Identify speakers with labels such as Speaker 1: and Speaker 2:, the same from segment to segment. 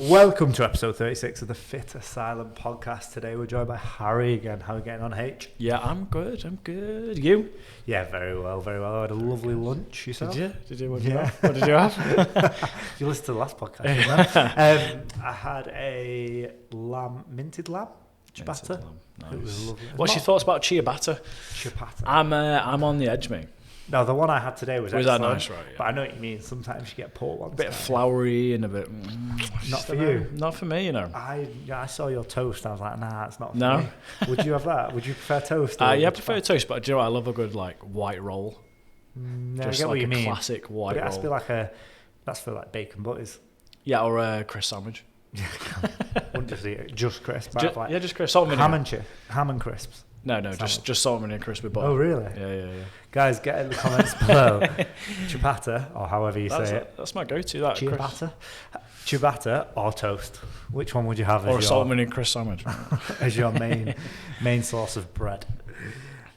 Speaker 1: Welcome to episode 36 of the Fitasylum podcast. Today we're joined by Harry again. How are you getting on, H?
Speaker 2: Yeah, I'm good. You?
Speaker 1: Yeah, very well. I had a lovely lunch. Yourself?
Speaker 2: Did you? What did you have?
Speaker 1: You listened to the last podcast, didn't I had a minted lamb ciabatta.
Speaker 2: Nice.
Speaker 1: It was lovely.
Speaker 2: What's your thoughts about ciabatta?
Speaker 1: Ciabatta.
Speaker 2: I'm on the edge, mate.
Speaker 1: No, the one I had today was
Speaker 2: that
Speaker 1: excellent.
Speaker 2: nice, right? Yeah.
Speaker 1: But I know what you mean. Sometimes you get poor ones.
Speaker 2: A bit floury and a bit.
Speaker 1: Not for you.
Speaker 2: Not for me, you know.
Speaker 1: I saw your toast. I was like, nah, it's not for
Speaker 2: No.
Speaker 1: me. Would you have that? Would you prefer toast?
Speaker 2: Yeah, I prefer toast, but do you know what? I love a good white roll.
Speaker 1: No,
Speaker 2: Just
Speaker 1: I get what you mean.
Speaker 2: Classic white
Speaker 1: But it
Speaker 2: roll.
Speaker 1: has to be that's for bacon butties.
Speaker 2: Yeah, or a crisp sandwich.
Speaker 1: Wouldn't just eat it, just crisp.
Speaker 2: Just crisp. Salt and vinegar.
Speaker 1: Ham and crisps.
Speaker 2: No, just salt and vinegar crisp with butter.
Speaker 1: Oh, really?
Speaker 2: Yeah.
Speaker 1: Guys, get in the comments below. Ciabatta, or however you say it.
Speaker 2: That's my go-to. That
Speaker 1: Ciabatta or toast. Which one would you have?
Speaker 2: Or a salt and vinegar crisp sandwich.
Speaker 1: As your main source of bread.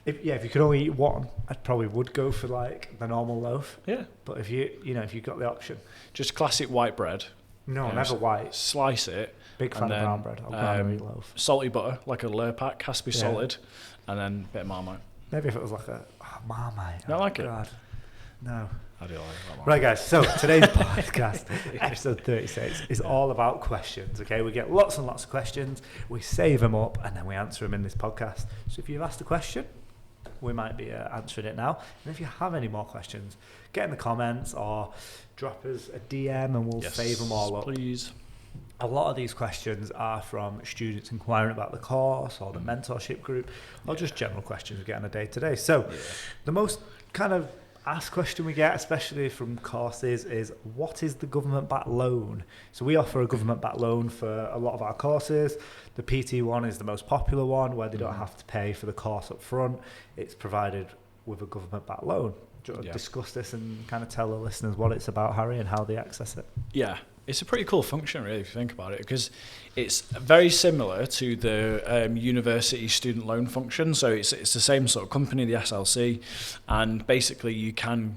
Speaker 1: If you could only eat one, I probably would go for the normal loaf.
Speaker 2: Yeah.
Speaker 1: But if you got the option,
Speaker 2: just classic white bread.
Speaker 1: No, never white.
Speaker 2: Slice it.
Speaker 1: Big fan of brown bread. I'll brown wheat loaf.
Speaker 2: Salty butter, like a Lurpak, has to be salted, and then a bit of Marmite.
Speaker 1: Maybe if it was Marmite.
Speaker 2: You don't like
Speaker 1: God.
Speaker 2: it?
Speaker 1: No.
Speaker 2: I do like that.
Speaker 1: Right, guys. So today's podcast, episode 36, is all about questions. Okay, we get lots and lots of questions. We save them up and then we answer them in this podcast. So if you've asked a question, we might be answering it now. And if you have any more questions, get in the comments or drop us a DM and we'll save them all up.
Speaker 2: Please.
Speaker 1: A lot of these questions are from students inquiring about the course or the mentorship group or just general questions we get on a day-to-day. So the most kind of asked question we get, especially from courses, is what is the government-backed loan? So we offer a government-backed loan for a lot of our courses. The PT one is the most popular one where they don't have to pay for the course up front. It's provided with a government-backed loan. Do you want to discuss this and kind of tell the listeners what it's about, Harry, and how they access it?
Speaker 2: Yeah. It's a pretty cool function, really, if you think about it, because it's very similar to the university student loan function. So it's the same sort of company, the SLC, and basically you can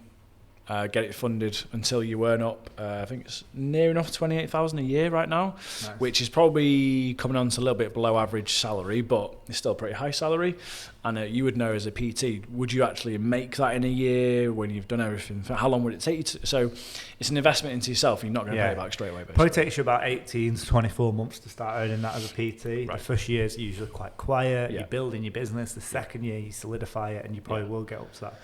Speaker 2: get it funded until you earn up, I think it's near enough $28,000 a year right now, which is probably coming on to a little bit below average salary, but it's still a pretty high salary. And you would know as a PT, would you actually make that in a year when you've done everything? How long would it take you to? So it's an investment into yourself. You're not going to pay it back straight away. Basically.
Speaker 1: Probably takes you about 18 to 24 months to start earning that as a PT.
Speaker 2: Right.
Speaker 1: The first year is usually quite quiet.
Speaker 2: Yeah.
Speaker 1: You're building your business. The second year, you solidify it, and you probably will get up to that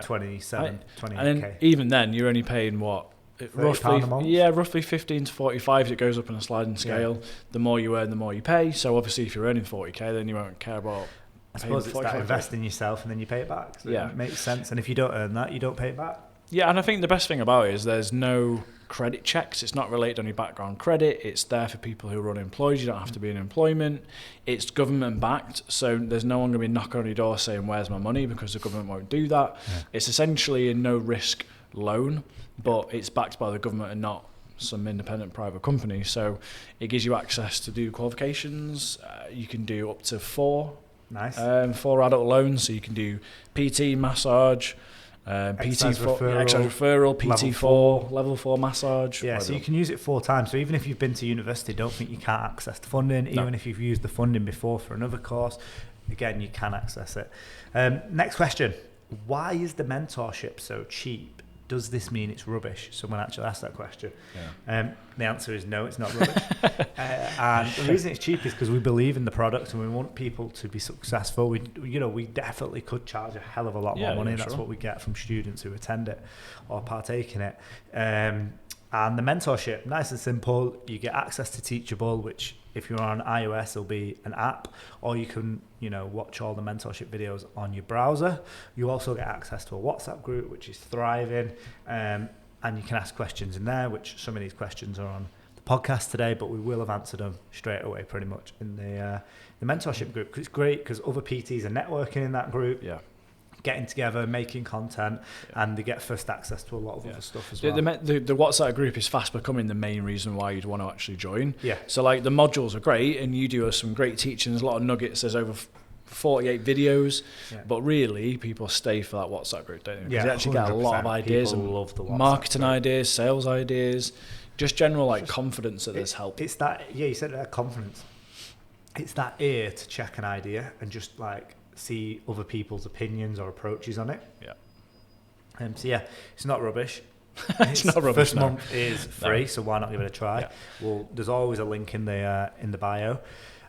Speaker 1: 28K.
Speaker 2: And then even then, you're only paying what? Roughly 15 to 45. It goes up on a sliding scale. Yeah. The more you earn, the more you pay. So obviously, if you're earning 40k, then you won't care about.
Speaker 1: I suppose it's that invest in yourself and then you pay it back. So it makes sense. And if you don't earn that, you don't pay it back.
Speaker 2: Yeah, and I think the best thing about it is there's no credit checks. It's not related on your background credit. It's there for people who are unemployed. You don't have to be in employment. It's government backed, so there's no one going to be knocking on your door saying, "Where's my money?" because the government won't do that. Yeah. It's essentially a no risk loan, but it's backed by the government and not some independent private company. So it gives you access to do qualifications. You can do up to 4 adult loans. So you can do PT, massage, PT referral, PT4, level 4 massage.
Speaker 1: Yeah, so you can use it 4 times. So even if you've been to university, don't think you can't access the funding. Even if you've used the funding before for another course, again, you can access it. Next question. Why is the mentorship so cheap? Does this mean it's rubbish? Someone actually asked that question. Yeah. The answer is no, it's not rubbish. And the reason it's cheap is because we believe in the product and we want people to be successful. We definitely could charge a hell of a lot more money. That's what we get from students who attend it or partake in it. And the mentorship, nice and simple. You get access to Teachable, which if you're on iOS, it'll be an app, or you can, watch all the mentorship videos on your browser. You also get access to a WhatsApp group, which is thriving, and you can ask questions in there, which some of these questions are on the podcast today, but we will have answered them straight away pretty much in the mentorship group. Cause it's great because other PTs are networking in that group. Yeah. Getting together, making content, and they get first access to a lot of other stuff as well.
Speaker 2: The WhatsApp group is fast becoming the main reason why you'd want to actually join.
Speaker 1: Yeah.
Speaker 2: So the modules are great, and you do some great teaching. There's a lot of nuggets. There's over 48 videos, but really people stay for that WhatsApp group, don't they? Because you actually get a lot of ideas and
Speaker 1: love the WhatsApp
Speaker 2: marketing
Speaker 1: group.
Speaker 2: Ideas, sales ideas. just general like confidence that there's help.
Speaker 1: It's that, you said that confidence. It's that ear to check an idea and just like see other people's opinions or approaches on it.
Speaker 2: Yeah.
Speaker 1: So yeah, it's not rubbish.
Speaker 2: It's not rubbish.
Speaker 1: First month is free, so why not give it a try?
Speaker 2: Yeah.
Speaker 1: Well, there's always a link in the bio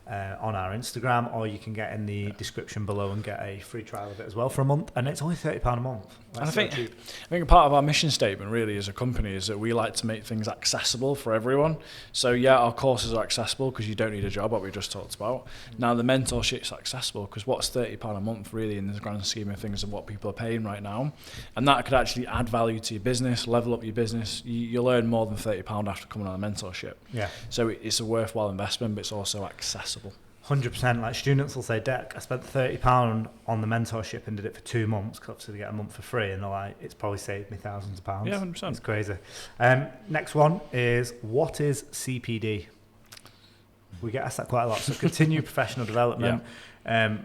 Speaker 1: on our Instagram, or you can get in the description below and get a free trial of it as well for a month, and it's only £30 a month.
Speaker 2: And I think a part of our mission statement really as a company is that we like to make things accessible for everyone. So yeah, our courses are accessible because you don't need a job, what we just talked about. Now the mentorship's accessible because what's £30 a month really in the grand scheme of things of what people are paying right now, and that could actually add value to your business, level up your business. You'll earn more than £30 after coming on a mentorship. Yeah. So it's a worthwhile investment, but it's also accessible.
Speaker 1: 100%. Like students will say, Dec, I spent £30 on the mentorship and did it for 2 months because obviously they get a month for free, and they're like, it's probably saved me thousands of pounds.
Speaker 2: Yeah, 100%.
Speaker 1: It's crazy. Next one is, what is CPD? We get asked that quite a lot. So continued professional development. Yeah.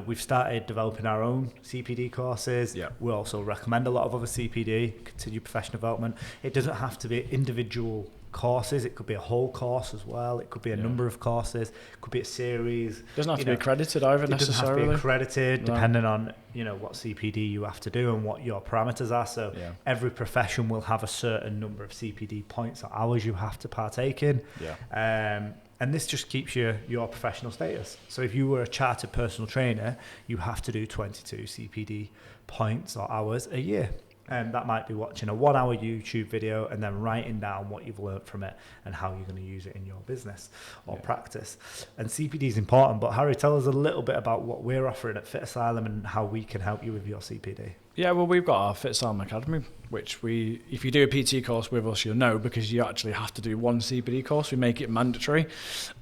Speaker 1: We've started developing our own CPD courses. Yeah. We also recommend a lot of other CPD, continued professional development. It doesn't have to be individual courses. It could be a whole course as well. It could be a number of courses. It could be a series. It
Speaker 2: doesn't have to be accredited either necessarily. It doesn't have to be
Speaker 1: accredited, depending on what CPD you have to do and what your parameters are. So every profession will have a certain number of CPD points or hours you have to partake in. Yeah. And this just keeps your professional status. So if you were a chartered personal trainer, you have to do 22 CPD points or hours a year. And that might be watching a 1 hour YouTube video and then writing down what you've learned from it and how you're going to use it in your business or practice. And CPD is important, but Harry, tell us a little bit about what we're offering at Fitasylum and how we can help you with your CPD.
Speaker 2: Yeah, well, we've got our Fitasylum Academy, which if you do a PT course with us, you'll know, because you actually have to do one CPD course. We make it mandatory,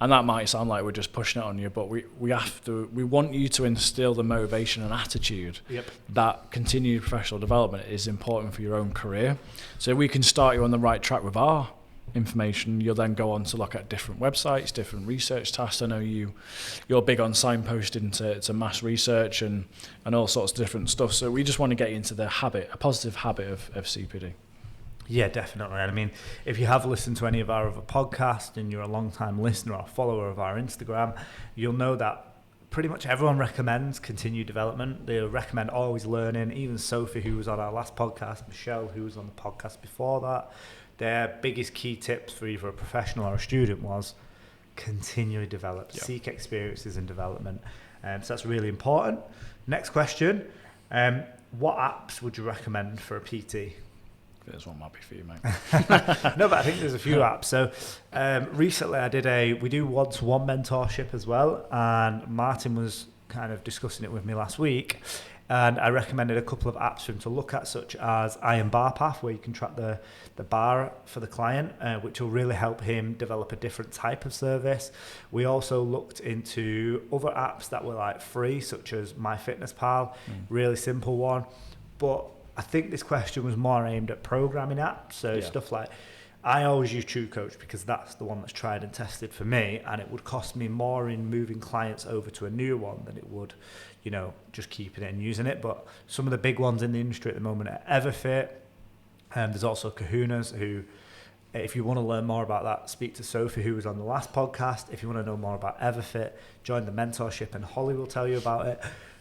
Speaker 2: and that might sound like we're just pushing it on you, but we want you to instill the motivation and attitude that continued professional development is important for your own career. So we can start you on the right track with our information. You'll then go on to look at different websites, different research tasks. I know you're big on signposting to mass research and all sorts of different stuff. So we just want to get you into a positive habit of CPD.
Speaker 1: Yeah, definitely. I mean, if you have listened to any of our other podcasts and you're a long-time listener or follower of our Instagram, you'll know that pretty much everyone recommends continued development. They recommend always learning. Even Sophie, who was on our last podcast, Michelle, who was on the podcast before that, their biggest key tips for either a professional or a student was continually develop, seek experiences and development. So that's really important. Next question, what apps would you recommend for a PT?
Speaker 2: This one might be for you, mate.
Speaker 1: No, but I think there's a few apps. So recently we do one-to-one mentorship as well, and Martin was kind of discussing it with me last week. And I recommended a couple of apps for him to look at, such as Iron Bar Path, where you can track the bar for the client, which will really help him develop a different type of service. We also looked into other apps that were like free, such as MyFitnessPal, really simple one. But I think this question was more aimed at programming apps, so stuff like, I always use TrueCoach because that's the one that's tried and tested for me, and it would cost me more in moving clients over to a new one than it would, just keeping it and using it. But some of the big ones in the industry at the moment are Everfit, and there's also Kahunas, who, if you want to learn more about that, speak to Sophie, who was on the last podcast. If you want to know more about Everfit, join the mentorship and Holly will tell you about it.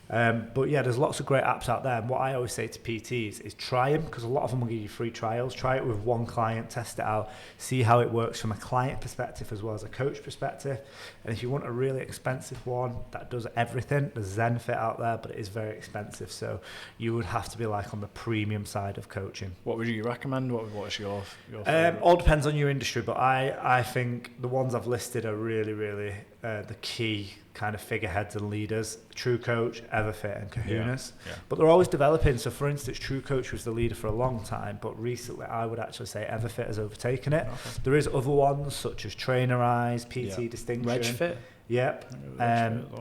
Speaker 1: But yeah, there's lots of great apps out there, and what I always say to PTs is try them, because a lot of them will give you free trials. Try it with one client, test it out, see how it works from a client perspective as well as a coach perspective. And if you want a really expensive one that does everything, there's ZenFit out there, but it is very expensive, so you would have to be like on the premium side of coaching.
Speaker 2: What would you recommend? What's your favorite?
Speaker 1: All depends on your industry, but I think the ones I've listed are really, really the key kind of figureheads and leaders: TrueCoach, Everfit, and Kahunas. Yeah. But they're always developing. So for instance, TrueCoach was the leader for a long time, but recently I would actually say Everfit has overtaken it. Okay. There is other ones such as Trainerize, PT Distinction,
Speaker 2: RegFit,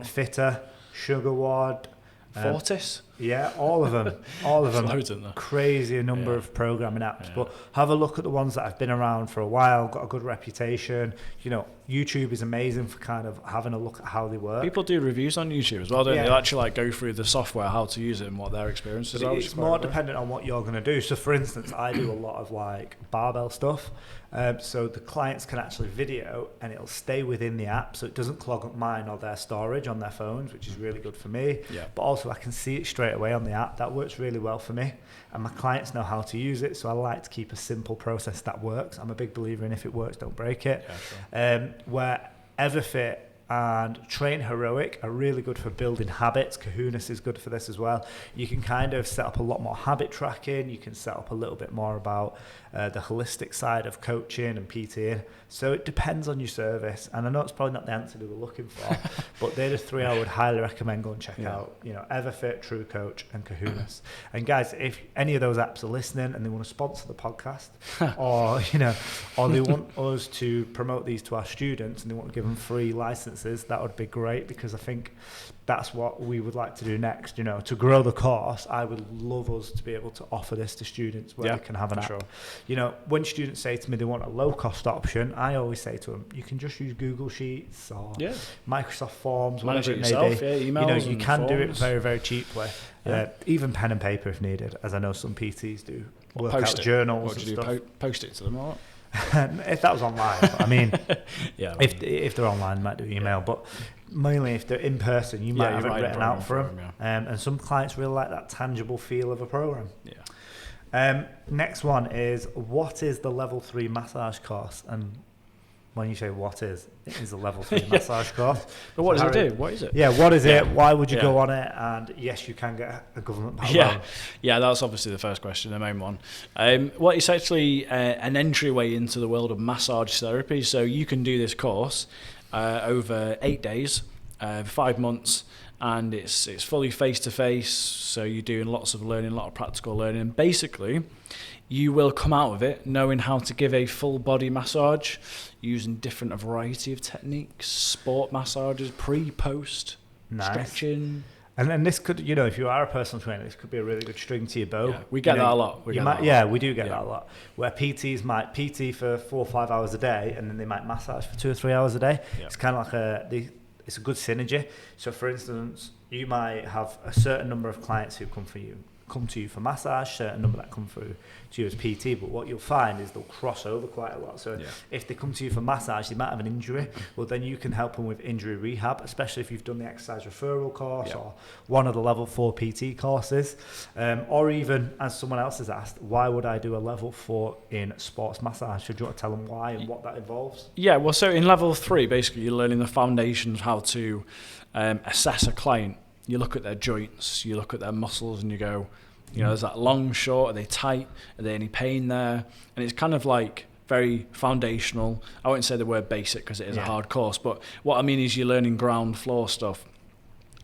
Speaker 1: Fitter, SugarWOD,
Speaker 2: Fortis.
Speaker 1: Yeah, all of them. All of them.
Speaker 2: Loads, isn't there?
Speaker 1: Crazy number of programming apps. But have a look at the ones that have been around for a while, got a good reputation. You know, YouTube is amazing for kind of having a look at how they work.
Speaker 2: People do reviews on YouTube as well, don't they? They'll actually like go through the software, how to use it and what their experiences are.
Speaker 1: It's more dependent on what you're going to do. So for instance, I do a lot of like barbell stuff. So the clients can actually video and it'll stay within the app, so it doesn't clog up mine or their storage on their phones, which is really good for me.
Speaker 2: Yeah.
Speaker 1: But also I can see it straight away on the app. That works really well for me, and my clients know how to use it, so I like to keep a simple process that works. I'm a big believer in if it works, don't break it.
Speaker 2: Yeah, sure.
Speaker 1: Where Everfit and Train Heroic are really good for building habits. Kahunas is good for this as well. You can kind of set up a lot more habit tracking. You can set up a little bit more about the holistic side of coaching and PTing. So it depends on your service. And I know it's probably not the answer they were looking for, but they're the three I would highly recommend go and check out. You know, Everfit, True Coach, and Kahunas. And guys, if any of those apps are listening and they want to sponsor the podcast, or you know, or they want us to promote these to our students and they want to give them free licenses, that would be great, because I think that's what we would like to do next. You know, to grow the course, I would love us to be able to offer this to students where they can have an app.
Speaker 2: Sure.
Speaker 1: You know, when students say to me they want a low cost option, I always say to them, you can just use Google Sheets or Microsoft Forms,
Speaker 2: manage
Speaker 1: whatever
Speaker 2: it
Speaker 1: it may
Speaker 2: yourself,
Speaker 1: be.
Speaker 2: emails,
Speaker 1: you know, you can
Speaker 2: forms.
Speaker 1: do it very, very cheaply. Even pen and paper if needed, as I know some PTs do. Work out journals and stuff.
Speaker 2: Post it to them or what?
Speaker 1: If that was online, I mean, if they're online, might do email, but mainly if they're in person, you might have it written out for them. And some clients really like that tangible feel of a program. Next one is, what is the level 3 massage course? And when you say what is, it is a level 3 massage course.
Speaker 2: But what does it do? What is it?
Speaker 1: Yeah, what is it? Why would you go on it? And yes, you can get a government back loan.
Speaker 2: Yeah, that's obviously the first question, the main one. Well, it's actually an entryway into the world of massage therapy. So you can do this course over 8 days, 5 months, and it's fully face-to-face. So you're doing lots of learning, a lot of practical learning. And basically, you will come out of it knowing how to give a full body massage using a variety of techniques, sport massages, pre-post, stretching.
Speaker 1: And this could, you know, if you are a personal trainer, this could be a really good string to your bow.
Speaker 2: Yeah, we get that a lot. We do
Speaker 1: get that a lot. Where PTs might PT for 4 or 5 hours a day, and then they might massage for 2 or 3 hours a day. Yeah. It's kind of like it's a good synergy. So, for instance, you might have a certain number of clients who come to you for massage, certain number that come through to you as PT, but what you'll find is they'll cross over quite a lot. So if they come to you for massage, they might have an injury. Well, then you can help them with injury rehab, especially if you've done the exercise referral course or one of the level 4 PT courses. Or even, as someone else has asked, why would I do a level 4 in sports massage? Should you want to tell them why and what that involves? Yeah,
Speaker 2: well, so in level 3, basically you're learning the foundations, how to assess a client. You look at their joints, you look at their muscles, and you go, you know, is that long, short? Are they tight? Are there any pain there? And it's kind of like very foundational. I won't say the word basic because it is a hard course, but what I mean is you're learning ground floor stuff.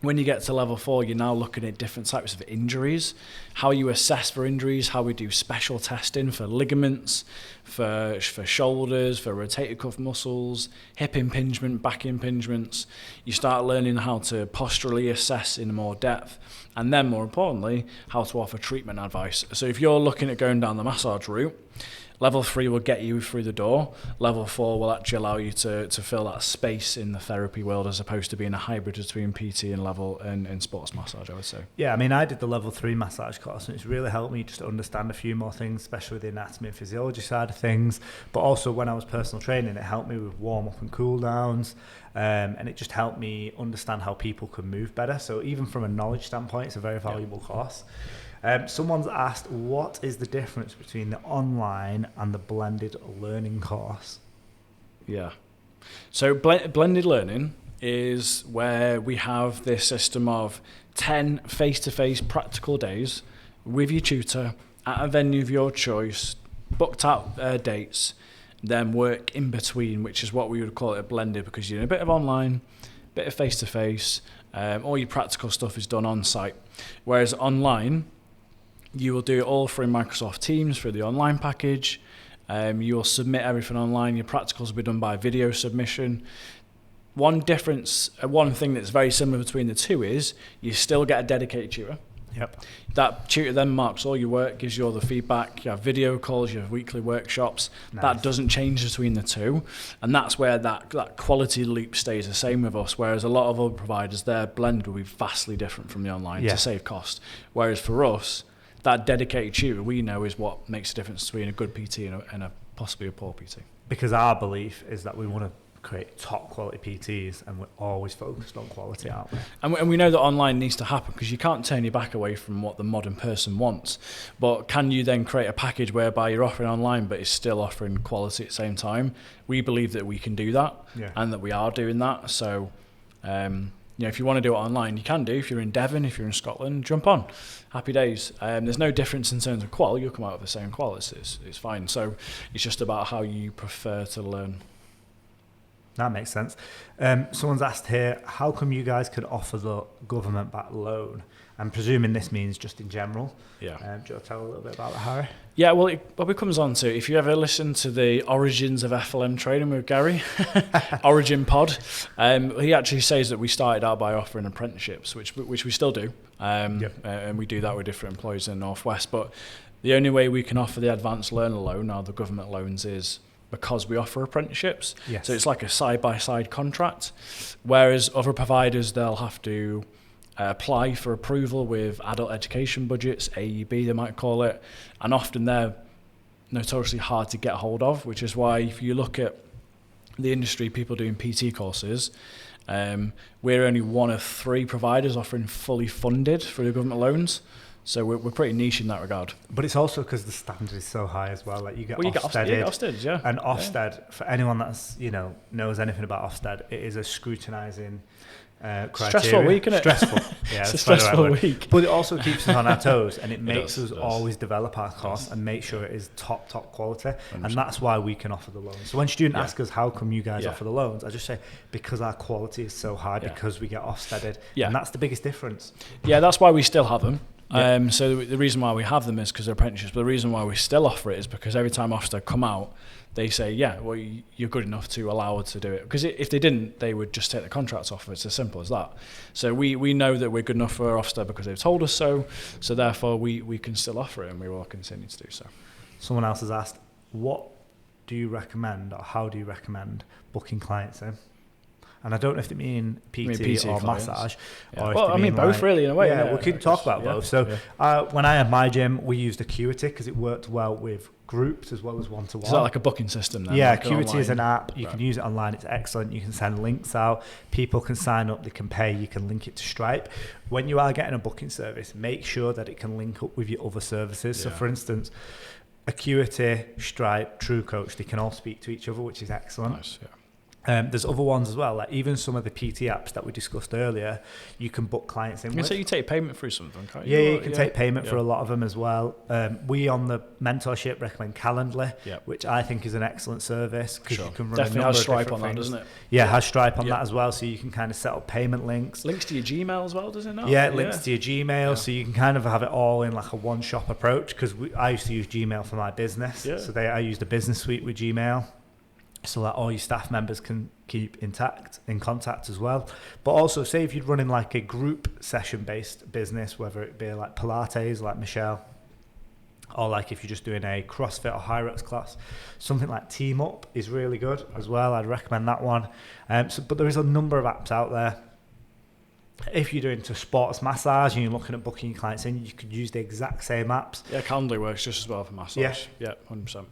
Speaker 2: When you get to level 4, you're now looking at different types of injuries, how you assess for injuries, how we do special testing for ligaments, for shoulders, for rotator cuff muscles, hip impingement, back impingements. You start learning how to posturally assess in more depth, and then more importantly, how to offer treatment advice. So if you're looking at going down the massage route, level 3 will get you through the door. Level 4 will actually allow you to fill that space in the therapy world, as opposed to being a hybrid between PT and sports massage, I would say.
Speaker 1: Yeah, I mean, I did the level 3 massage course, and it's really helped me just to understand a few more things, especially the anatomy and physiology side of things. But also when I was personal training, it helped me with warm up and cool downs. And it just helped me understand how people could move better. So even from a knowledge standpoint, it's a very valuable course. Someone's asked, what is the difference between the online and the blended learning course?
Speaker 2: Yeah. So blended learning is where we have this system of 10 face-to-face practical days with your tutor at a venue of your choice, booked out dates, then work in between, which is what we would call it a blended, because you're doing a bit of online, a bit of face-to-face, all your practical stuff is done on site. Whereas online, you will do it all through Microsoft Teams, through the online package. You will submit everything online. Your practicals will be done by video submission. One difference, one thing that's very similar between the two is you still get a dedicated tutor.
Speaker 1: Yep.
Speaker 2: That tutor then marks all your work, gives you all the feedback, you have video calls, you have weekly workshops.
Speaker 1: Nice.
Speaker 2: That doesn't change between the two. And that's where that quality loop stays the same with us, whereas a lot of other providers, their blend will be vastly different from the online to save cost. Whereas for us, that dedicated tutor we know is what makes a difference between a good PT and a possibly a poor PT.
Speaker 1: Because our belief is that we want to create top quality PTs, and we're always focused on quality, aren't we?
Speaker 2: And we know that online needs to happen because you can't turn your back away from what the modern person wants. But can you then create a package whereby you're offering online but it's still offering quality at the same time? We believe that we can do that, and that we are doing that. So, if you want to do it online, you can do. If you're in Devon, if you're in Scotland, jump on. Happy days. There's no difference in terms of qual. You'll come out with the same qual. It's fine. So it's just about how you prefer to learn.
Speaker 1: That makes sense. Someone's asked here, how come you guys can offer the government-backed loan? I'm presuming this means just in general.
Speaker 2: Yeah.
Speaker 1: Do you want to tell a little bit about that, Harry?
Speaker 2: Yeah, well, it probably comes on to, if you ever listen to the Origins of FLM training with Gary, Origin Pod, he actually says that we started out by offering apprenticeships, which we still do. And we do that with different employees in the Northwest. But the only way we can offer the advanced learner loan, now the government loans, is because we offer apprenticeships.
Speaker 1: Yes.
Speaker 2: So it's like a side-by-side contract, whereas other providers, they'll have to apply for approval with adult education budgets, AEB they might call it, and often they're notoriously hard to get hold of, which is why if you look at the industry, people doing PT courses, we're only one of 3 providers offering fully funded through the government loans. So we're pretty niche in that regard.
Speaker 1: But it's also because the standard is so high as well. Like you get
Speaker 2: Ofsted, yeah.
Speaker 1: And Ofsted, for anyone that's knows anything about Ofsted, it is a scrutinising criteria.
Speaker 2: Stressful week, isn't it?
Speaker 1: Stressful. Yeah,
Speaker 2: it's a stressful week.
Speaker 1: But it also keeps us on our toes, and it makes us
Speaker 2: does.
Speaker 1: always develop our course and make sure it is top quality.
Speaker 2: 100%.
Speaker 1: And that's why we can offer the loans. So when students ask us, how come you guys offer the loans? I just say, because our quality is so high, because we get Ofsteded. Yeah. And that's the biggest difference.
Speaker 2: Yeah, that's why we still have them. So the reason why we have them is because they're apprenticeships, but the reason why we still offer it is because every time Ofsted come out, they say, well, you're good enough to allow us to do it. Because if they didn't, they would just take the contracts off. It's as simple as that. So we know that we're good enough for Ofsted because they've told us so. So therefore, we can still offer it, and we will continue to do so.
Speaker 1: Someone else has asked, what do you recommend, or how do you recommend booking clients in? And I don't know if they mean PT or clients. Massage.
Speaker 2: Yeah. Or I mean both, really, in a way.
Speaker 1: Yeah, we could talk about both. So when I had my gym, we used Acuity because it worked well with groups as well as one-to-one.
Speaker 2: Is that like a booking system then?
Speaker 1: Yeah, like Acuity is an app. You can use it online. It's excellent. You can send links out. People can sign up. They can pay. You can link it to Stripe. When you are getting a booking service, make sure that it can link up with your other services. So, for instance, Acuity, Stripe, TrueCoach, they can all speak to each other, which is excellent.
Speaker 2: Nice, yeah.
Speaker 1: There's other ones as well, like even some of the PT apps that we discussed earlier, you can book clients in with.
Speaker 2: So you take payment through some of them, can't you?
Speaker 1: Yeah, you can take payment for a lot of them as well. We on the mentorship recommend Calendly, which I think is an excellent service because you can run
Speaker 2: definitely
Speaker 1: a number
Speaker 2: has
Speaker 1: of
Speaker 2: Stripe
Speaker 1: different
Speaker 2: on
Speaker 1: things.
Speaker 2: that, doesn't it?
Speaker 1: Yeah, it has Stripe on that as well, so you can kind of set up payment links.
Speaker 2: Links to your Gmail as well, does it not?
Speaker 1: Yeah, it links to your Gmail, so you can kind of have it all in like a one-shop approach because I used to use Gmail for my business, so I used a business suite with Gmail. So that all your staff members can keep in contact as well. But also, say if you're running like a group session-based business, whether it be like Pilates, like Michelle, or like if you're just doing a CrossFit or Hyrox class, something like Team Up is really good as well. I'd recommend that one. But there is a number of apps out there. If you're doing to sports massage and you're looking at booking your clients in, you could use the exact same apps.
Speaker 2: Yeah, Calendly works just as well for massage. Yeah, 100%.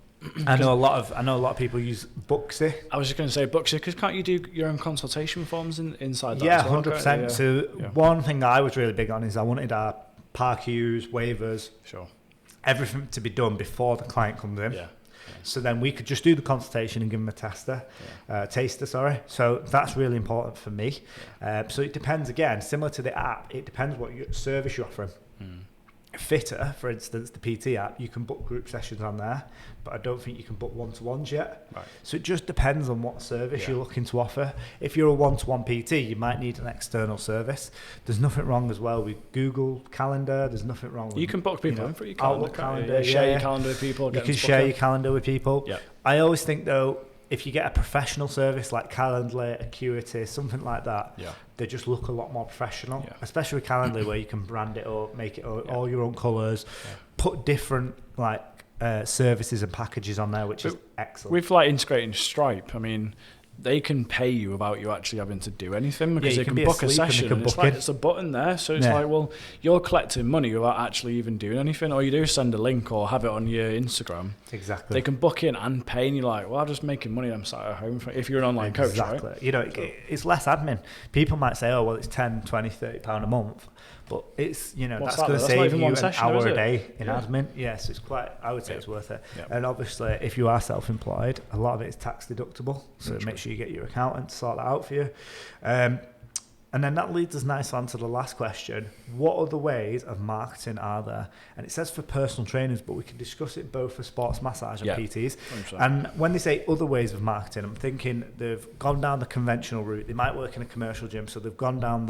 Speaker 1: I know a lot of people use Booksy.
Speaker 2: I was just going to say Booksy because can't you do your own consultation forms inside that?
Speaker 1: Yeah, 100%. So one thing that I was really big on is I wanted our PARQs, waivers, everything to be done before the client comes in. Yeah. So then we could just do the consultation and give them a taster. So that's really important for me. So it depends, again, similar to the app, it depends what service you're offering. Fitter, for instance, the PT app, you can book group sessions on there, but I don't think you can book one-to-ones yet. Right. So it just depends on what service you're looking to offer. If you're a one-to-one PT, you might need an external service. There's nothing wrong as well with Google Calendar. There's nothing wrong with...
Speaker 2: You can book people in for your calendar.
Speaker 1: Outlook calendar.
Speaker 2: Share your calendar with people.
Speaker 1: You can share your calendar with people. I always think, though, if you get a professional service like Calendly, Acuity, something like that, they just look a lot more professional, especially with Calendly where you can brand it up, make it all your own colours, put different like services and packages on there, which is excellent.
Speaker 2: With like integrating Stripe, I mean, they can pay you without you actually having to do anything, because they can book a session and it's a button there, so it's like, well, you're collecting money without actually even doing anything. All you do is send a link or have it on your Instagram.
Speaker 1: Exactly.
Speaker 2: They can book in and pay, and you're like, well, I'm just making money, I'm sat at home. If you're an online coach, right?
Speaker 1: You know, it's less admin. People might say, oh, well, it's 10, 20, 30 pound a month. But it's, you know, that's going to save you an hour a day in admin. Yes, it's quite, I would say it's worth it. And obviously, if you are self-employed, a lot of it is tax deductible. So make sure you get your accountant to sort that out for you. And then that leads us nicely on to the last question. What other ways of marketing are there? And it says for personal trainers, but we can discuss it both for sports massage and PTs. 100%. And when they say other ways of marketing, I'm thinking they've gone down the conventional route. They might work in a commercial gym, so they've gone down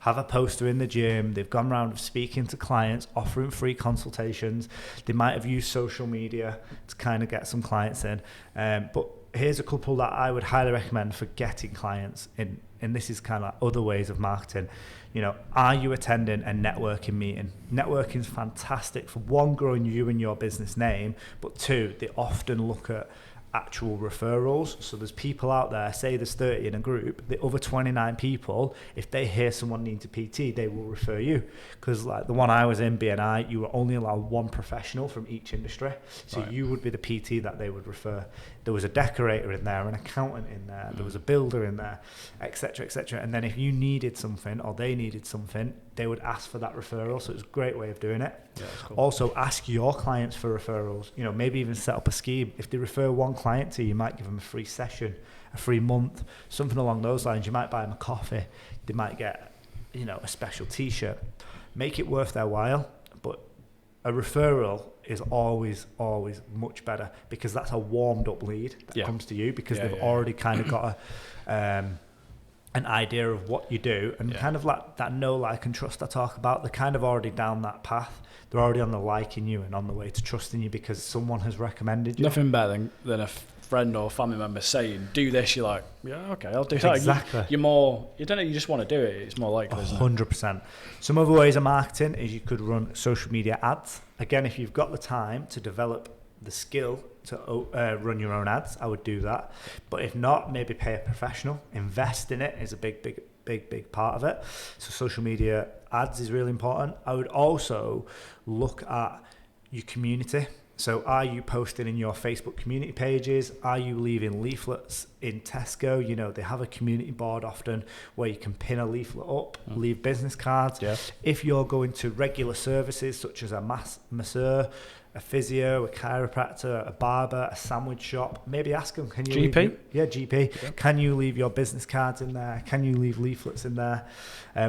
Speaker 1: have a poster in the gym. They've gone around speaking to clients, offering free consultations. They might have used social media to kind of get some clients in. But here's a couple that I would highly recommend for getting clients in. And this is kind of like other ways of marketing. You know, are you attending a networking meeting? Networking is fantastic for one, growing you and your business name, but two, they often look at actual referrals. So there's people out there, say there's 30 in a group, the other 29 people, if they hear someone needs a PT, they will refer you. Because like the one I was in, BNI, you were only allowed one professional from each industry. So you would be the PT that they would refer. There was a decorator in there, an accountant in there, there was a builder in there, etc., etc. And then if you needed something or they needed something, they would ask for that referral. So it's a great way of doing it. Yeah, that's cool. Also, ask your clients for referrals. You know, maybe even set up a scheme. If they refer one client to you, you might give them a free session, a free month, something along those lines. You might buy them a coffee. They might get, you know, a special T-shirt. Make it worth their while. But a referral is always much better, because that's a warmed up lead that comes to you, because they've already kind of got an idea of what you do, and kind of like that know, like, and trust I talk about. They're kind of already down that path. They're already on the liking you and on the way to trusting you because someone has recommended you.
Speaker 2: Nothing better than a friend or family member saying, do this. You're like, yeah, okay, I'll do that.
Speaker 1: Exactly.
Speaker 2: You're more, you don't know, you just want to do it. It's more likely, isn't it?
Speaker 1: 100%. Some other ways of marketing is you could run social media ads. Again, if you've got the time to develop the skill to run your own ads, I would do that. But if not, maybe pay a professional. Invest in it is a big part of it. So social media ads is really important. I would also look at your community. So are you posting in your Facebook community pages? Are you leaving leaflets in Tesco? You know, they have a community board often where you can pin a leaflet up, leave business cards. Yeah. If you're going to regular services such as a masseur, a physio, a chiropractor, a barber, a sandwich shop, maybe ask them, can you
Speaker 2: GP?
Speaker 1: GP. Yeah. Can you leave your business cards in there? Can you leave leaflets in there?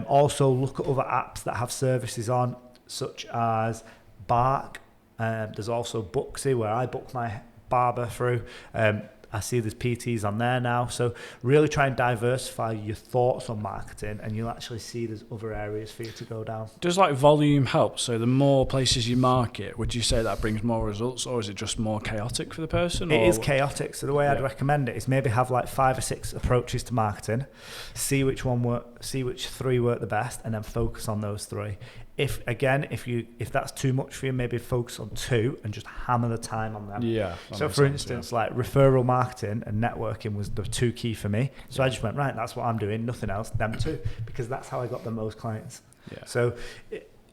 Speaker 1: Also look at other apps that have services on, such as Bark. There's also Booksy, where I book my barber through. I see there's PTs on there now. So really try and diversify your thoughts on marketing, and you'll actually see there's other areas for you to go down.
Speaker 2: Does like volume help? So the more places you market, would you say that brings more results, or is it just more chaotic for the person?
Speaker 1: It is chaotic. So the way I'd recommend it is maybe have like 5 or 6 approaches to marketing, see which 3 work the best, and then focus on those 3. If that's too much for you, maybe focus on 2 and just hammer the time on them. Yeah. So for instance, like referral marketing and networking was the 2 key for me. So I just went, right, that's what I'm doing, nothing else, them 2, because that's how I got the most clients. Yeah. So,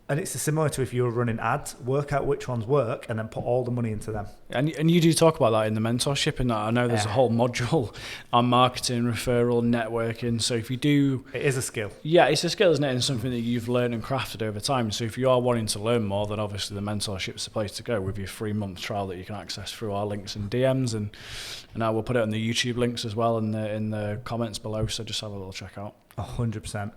Speaker 1: and it's similar to if you were running ads, work out which ones work and then put all the money into them.
Speaker 2: And you do talk about that in the mentorship, and that I know there's a whole module on marketing, referral, networking. So if you do...
Speaker 1: It is a skill.
Speaker 2: Yeah, it's a skill, isn't it? And something that you've learned and crafted over time. So if you are wanting to learn more, then obviously the mentorship's the place to go with your 3-month trial that you can access through our links and DMs. And I will put it on the YouTube links as well in the comments below. So just have a little check out.
Speaker 1: 100%.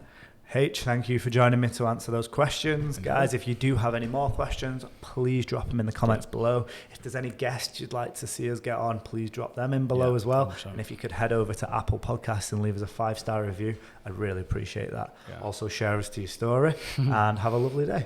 Speaker 1: H, thank you for joining me to answer those questions. Guys, if you do have any more questions, please drop them in the comments below. If there's any guests you'd like to see us get on, please drop them in below as well. 100%. And if you could head over to Apple Podcasts and leave us a 5-star review, I'd really appreciate that. Yeah. Also, share us to your story and have a lovely day.